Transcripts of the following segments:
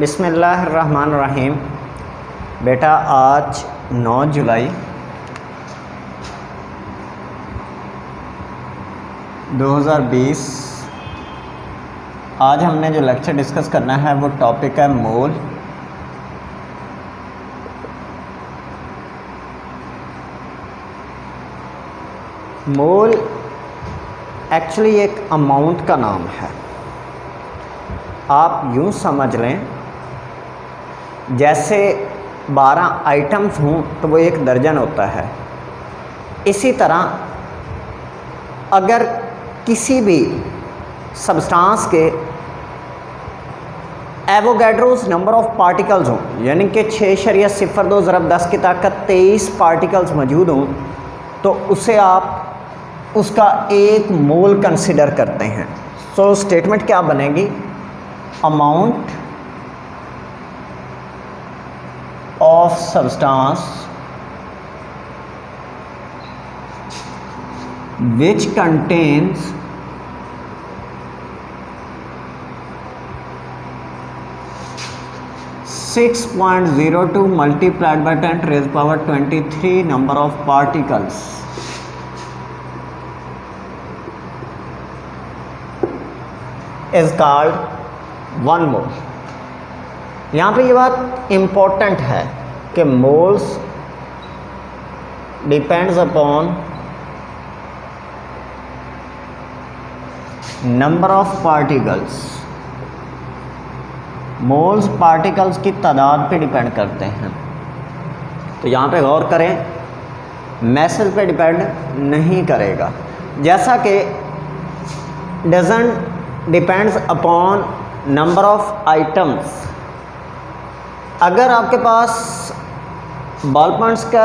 बिस्मिल्लाहिर्रहमानिर्रहीम। बेटा आज 9 जुलाई 2020। आज हमने जो लेक्चर डिस्कस करना है वो टॉपिक है मोल। मोल एक्चुअली एक अमाउंट का नाम है। आप यूँ समझ लें जैसे 12 आइटम्स हों तो वो 1 दर्जन होता है। इसी तरह अगर किसी भी सब्सटेंस के एवोगैड्रोस नंबर ऑफ पार्टिकल्स हों, यानी कि 6.02 ज़रब 10 की ताकत 23 पार्टिकल्स मौजूद हों, तो उसे आप उसका 1 मोल कंसिडर करते हैं। सो स्टेटमेंट क्या बनेगी? Amount of substance which contains 6.02 multiplied by 10 to raised power 23 number of particles is called 1 mole। यहाँ पे ये बात इम्पोर्टेंट है कि moles depends upon number of particles. Moles particles की तादाद पे डिपेंड करते हैं। तो यहाँ पे गौर करें, मैसेज पे डिपेंड नहीं करेगा। जैसा कि doesn't depends upon number of items. अगर आपके पास बॉल पॉइंट्स का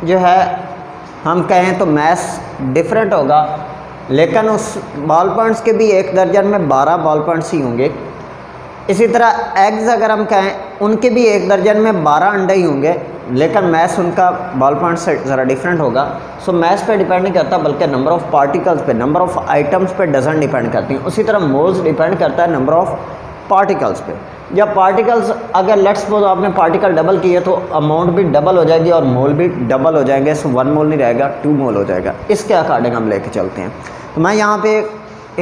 जो है हम कहें तो मैस डिफरेंट होगा, लेकिन उस बॉल पॉइंट्स के भी 1 दर्जन में 12 बॉल पॉइंट्स ही होंगे। इसी तरह एग्स अगर हम कहें उनके भी 1 दर्जन में 12 अंडे ही होंगे, लेकिन मैस उनका बॉल पॉइंट से ज़रा डिफरेंट होगा। सो मैस पे डिपेंड नहीं करता, बल्कि नंबर ऑफ पार्टिकल्स पे, नंबर ऑफ आइटम्स पे डजन डिपेंड करती हैं। उसी तरह मोल्स डिपेंड करता है नंबर ऑफ पार्टिकल्स पे। जब पार्टिकल्स अगर लेट्स सपोज आपने पार्टिकल डबल किए तो अमाउंट भी डबल हो जाएगी और मोल भी डबल हो जाएंगे। सो 1 मोल नहीं रहेगा, 2 मोल हो जाएगा। इसके अकॉर्डिंग हम लेके चलते हैं। तो मैं यहाँ पे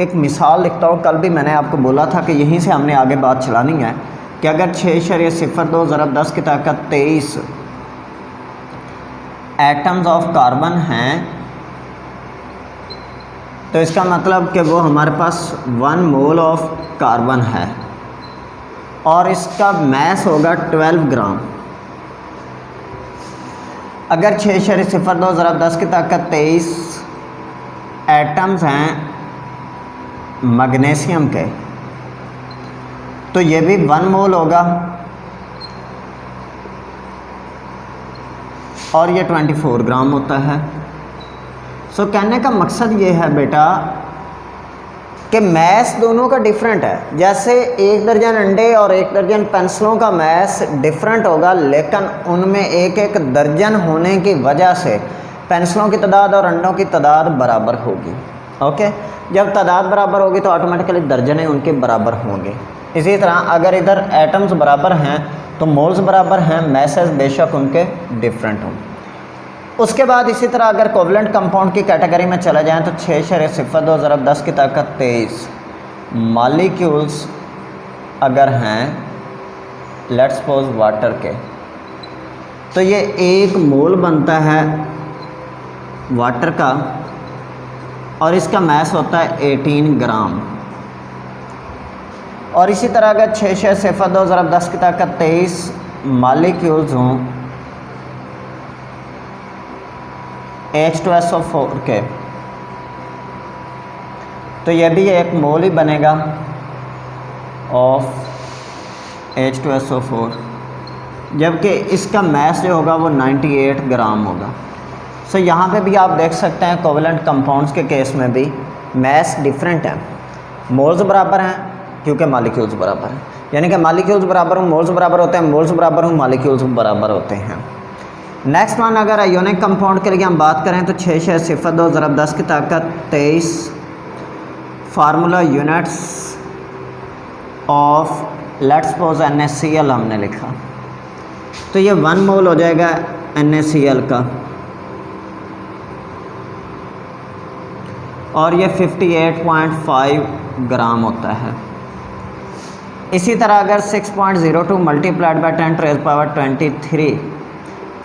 एक मिसाल लिखता हूँ। कल भी मैंने आपको बोला था कि यहीं से हमने आगे बात चलानी है कि अगर 6.02 ज़रब 10 की ताकत 23 एटम्स ऑफ कार्बन हैं, तो इसका मतलब कि वो हमारे पास 1 मोल ऑफ कार्बन है और इसका मैस होगा 12 ग्राम। अगर 6.02 ज़रब 10 की ताकत 23 एटम्स हैं मैग्नीशियम के, तो ये भी 1 मोल होगा और ये 24 ग्राम होता है। सो कहने का मकसद ये है बेटा कि मैस दोनों का डिफरेंट है। जैसे 1 दर्जन अंडे और 1 दर्जन पेंसिलों का मैस डिफरेंट होगा, लेकिन उनमें 1-1 दर्जन होने की वजह से पेंसिलों की तादाद और अंडों की तादाद बराबर होगी। ओके, जब तादाद बराबर होगी तो ऑटोमेटिकली दर्जनें उनके बराबर होंगे। इसी तरह अगर इधर एटम्स बराबर हैं तो मोल्स बराबर हैं, मैसेस बेशक उनके डिफरेंट हों। उसके बाद इसी तरह अगर कोवलेंट कंपाउंड की कैटेगरी में चले जाएं तो 6.02 ज़रब 10 की ताकत 23 मॉलिक्यूल्स अगर हैं लेट्स सपोज वाटर के, तो ये 1 मोल बनता है वाटर का और इसका मैस होता है 18 ग्राम। और इसी तरह अगर 6.02 ज़रब 10 की ताकत 23 मॉलिक्यूल्स हों H2SO4 के, तो यह भी 1 मोल ही बनेगा ऑफ H2SO4, जबकि इसका मैस जो होगा वो 98 ग्राम होगा। सो यहाँ पे भी आप देख सकते हैं कोवलेंट कंपाउंड्स के केस में भी मैस डिफरेंट है। मोल्स बराबर हैं क्योंकि मॉलिक्यूल्स बराबर हैं, यानी कि मॉलिक्यूल्स बराबर हों मोल्स बराबर होते हैं, मोल्स बराबर हों मॉलिक्यूल्स बराबर होते हैं। नेक्स्ट वन, अगर आयोनिक कंपाउंड के लिए हम बात करें तो 6.02 ज़रब 10 की ताकत 23 formula units of let's suppose NaCl हमने लिखा, तो ये 1 मोल हो जाएगा NaCl का, और ये 58.5 ग्राम होता है। इसी तरह अगर 6.02 मल्टीप्लाइड बाई 10⁻23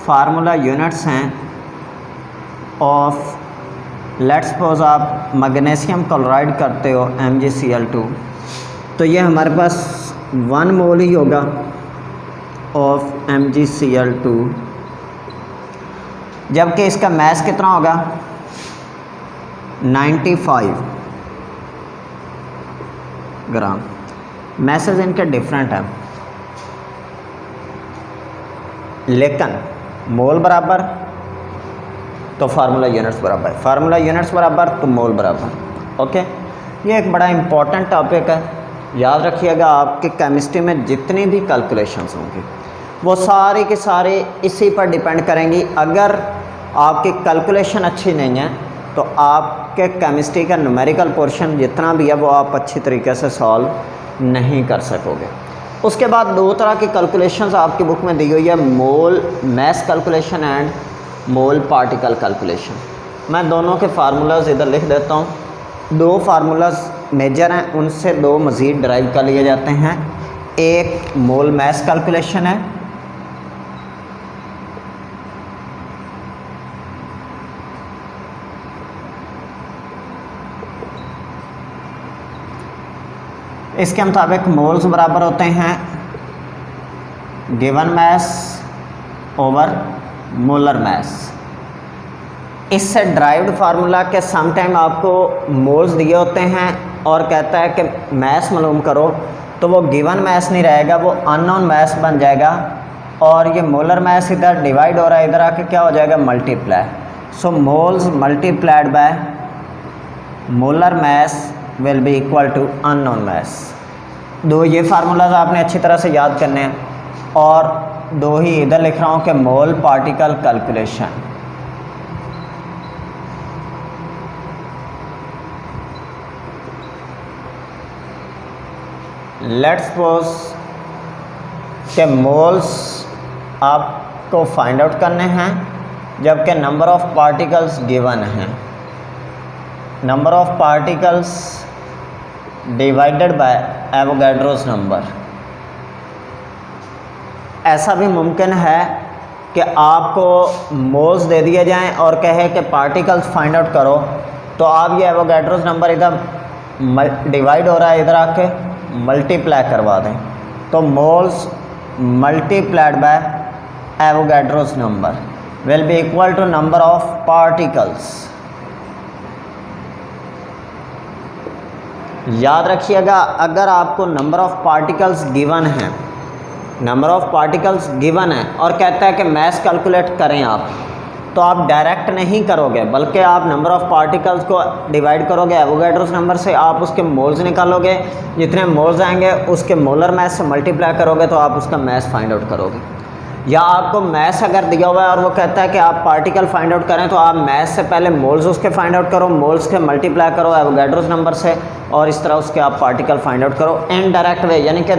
फार्मूला यूनिट्स हैं ऑफ लेट्स सपोज आप मैग्नीशियम क्लोराइड करते हो MgCl2, तो ये हमारे पास 1 मोल ही होगा ऑफ MgCl2, जबकि इसका मैस कितना होगा 95 ग्राम। मैसेज इनके डिफरेंट है, लेकिन मोल बराबर तो फार्मूला यूनिट्स बराबर, फार्मूला यूनिट्स बराबर तो मोल बराबर। ओके, ये एक बड़ा इम्पॉर्टेंट टॉपिक है, याद रखिएगा। आपके केमिस्ट्री में जितनी भी कैलकुलेशंस होंगी वो सारी की सारी इसी पर डिपेंड करेंगी। अगर आपकी कैलकुलेशन अच्छी नहीं है तो आपके केमिस्ट्री का न्यूमेरिकल पोर्शन जितना भी है वो आप अच्छी तरीके से सॉल्व नहीं कर सकोगे। उसके बाद 2 तरह की कैलकुलेशंस आपकी बुक में दी हुई है, mole mass calculation and mole particle calculation. मैं दोनों के फार्मूलाज इधर लिख देता हूँ। 2 फार्मूलाज मेजर हैं, उनसे 2 मज़ीद ड्राइव कर लिए जाते हैं। एक मोल मैस कैलकुलेशन है, इसके मुताबिक मोल्स बराबर होते हैं given mass over molar mass. इससे ड्राइव्ड फार्मूला के सम टाइम आपको मोल्स दिए होते हैं और कहता है कि मैस मालूम करो, तो वो गिवन मैस नहीं रहेगा, वो अननोन मैस बन जाएगा, और ये मोलर मैस इधर डिवाइड हो रहा है, इधर आके क्या हो जाएगा multiply. So moles multiplied by molar mass will be equal to unknown mass. 2 ये फार्मूलाज आपने अच्छी तरह से याद करने हैं, और 2 ही इधर लिख रहा हूँ कि मोल पार्टिकल कैलकुलेशन। लेट्स सपोज के मोल्स आपको फाइंड आउट करने हैं, जबकि नंबर ऑफ पार्टिकल्स गिवन हैं। Number of particles divided by Avogadro's number. ऐसा भी मुमकिन है कि आपको मोल्स दे दिए जाएं और कहे कि पार्टिकल्स फाइंड आउट करो, तो आप ये एवोगैड्रोस नंबर इधर डिवाइड हो रहा है, इधर आके मल्टीप्लाई करवा दें, तो moles multiplied by Avogadro's number will be equal to number of particles. याद रखिएगा, अगर आपको नंबर ऑफ पार्टिकल्स गिवन है, नंबर ऑफ पार्टिकल्स गिवन है और कहता है कि मैस कैलकुलेट करें आप, तो आप डायरेक्ट नहीं करोगे, बल्कि आप नंबर ऑफ पार्टिकल्स को डिवाइड करोगे एवोगैड्रोस नंबर से, आप उसके मोल्स निकालोगे, जितने मोल्स आएंगे उसके मोलर मैस से मल्टीप्लाई करोगे तो आप उसका मैस फाइंड आउट करोगे। या आपको मैस अगर दिया हुआ है और वो कहता है कि आप पार्टिकल फाइंड आउट करें, तो आप मैस से पहले मोल्स उसके फाइंड आउट करो, मोल्स के मल्टीप्लाई करो एवोगैड्रोस नंबर से, और इस तरह उसके आप पार्टिकल फाइंड आउट करो इनडायरेक्ट वे। यानी कि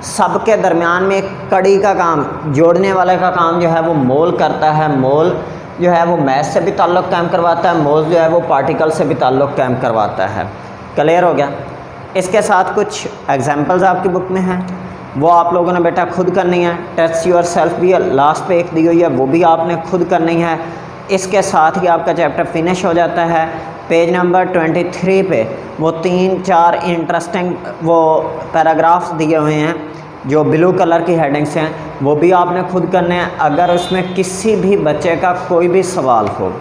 सबके दरमियान में एक कड़ी का काम, जोड़ने वाले का काम जो है वो मोल करता है। मोल जो है वो मैस से भी ताल्लुक़ कायम करवाता है, मोल जो है वो पार्टिकल से भी ताल्लुक़ कायम करवाता है। क्लियर हो गया। इसके साथ कुछ एग्जांपल्स आपकी बुक में हैं, वो आप लोगों ने बेटा खुद करनी है। टेस्ट योर सेल्फ भी लास्ट पे एक दी हुई है, वो भी आपने खुद करनी है। इसके साथ ही आपका चैप्टर फिनिश हो जाता है। पेज नंबर 23 पे वो 3-4 इंटरेस्टिंग वो पैराग्राफ्स दिए हुए हैं जो ब्लू कलर की हेडिंग्स हैं, वो भी आपने खुद करने हैं। अगर उसमें किसी भी बच्चे का कोई भी सवाल हो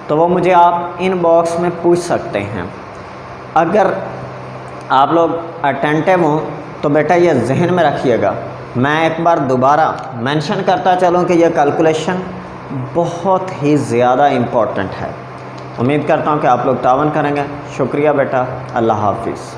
तो वो मुझे आप इनबॉक्स में पूछ सकते हैं। अगर आप लोग अटेंटिव हों तो बेटा ये जहन में रखिएगा, मैं एक बार दोबारा मेंशन करता चलूँ कि यह कैलकुलेशन बहुत ही ज़्यादा इम्पोर्टेंट है। उम्मीद करता हूँ कि आप लोग तावन करेंगे। शुक्रिया बेटा, अल्लाह हाफिज़।